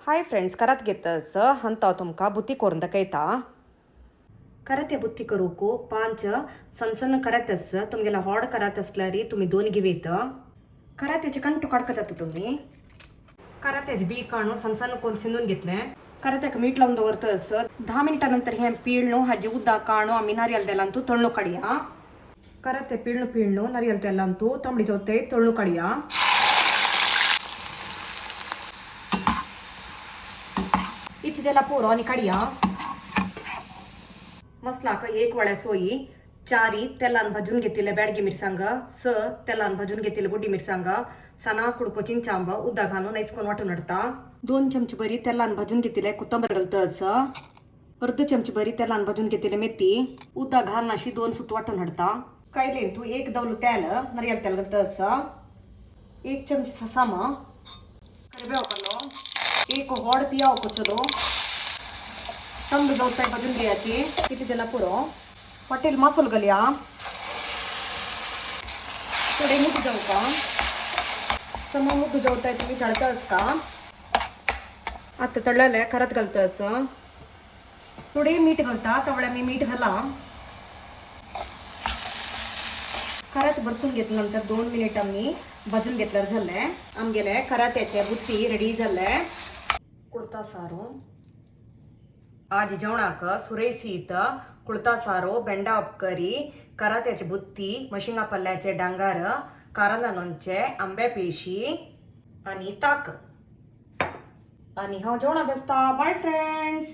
Hi friends, करात घेतच हंता तुमका बुत्ती करून दाखयता. कराते बुत्ती करूक पांच सಣ್ಣ सಣ್ಣ करातस तुमगेला हॉड करात असल्यारी तुम्ही दोन घेवेत. करात्याचे कंटू काढक जाता तुम्ही. करात्याचे बी काणू सಣ್ಣ सಣ್ಣ कोण शिंदून घेतले. करात्याक मीठ लावून दवरतस 10 मिनिटानंतर हे पिळणू हाजी उद्दा काणू आम्ही नारियल तेलांतू तळणू काढूया. कराते पिळणू नारियल तेलांतू तांबडी जोते तळणू काढूया. इथे ज्याला पोरो आणि काढूया. मसलाक एक वळ्या सोयी, चारी तेलान भाजून घेतलेले बॅडगी मिरसांग, स तेलान भाजून घेतलेले बुड्डी मिरसांग, सना कुडको चिंचांब उद्दा घालून नैचकोन वाटून हडता. 2 चमचे बरी तेलान भाजून घेतलेले कोथंबीर घालतस. अर्ध चमचे बरी तेलान भाजून घेतलेले मेथी उद्दा घालून अशी 2 सुत वाटून हडता. कायले तू एक दवलू तेल नारियल तेल घालतस. 1 चमचे ससाम करिबेव कलो, एक हॉड पियाव को चलो तंग दौताय भाजून घ्यायची. किती त्याला पुरो हॉटेल मसाला घालूया. थोडे मुठ जाऊ का सम मुठ जाऊताय तुम्ही चढताच का. आता तळले करत घालतच. थोडे मीठ घालता तेवढ्या मी मीठ घाला. करात बरसून घेतल्यानंतर 2 मिनिटांनी भाजून घेतल्यावर झालंय. आमगेले करात्याचे बुत्ती रेडी झालंय. कुळता सारू आज जेवणाक सुरेसीत कुळता सारू, बेंडा उपकरी, करात्याचे बुत्ती, मशिंगा पल्ल्याचे डांगार, कारांदा लोणचे, आंब्या पेशी आणि ताक आणि हा जेवणा बेसता. Bye friends.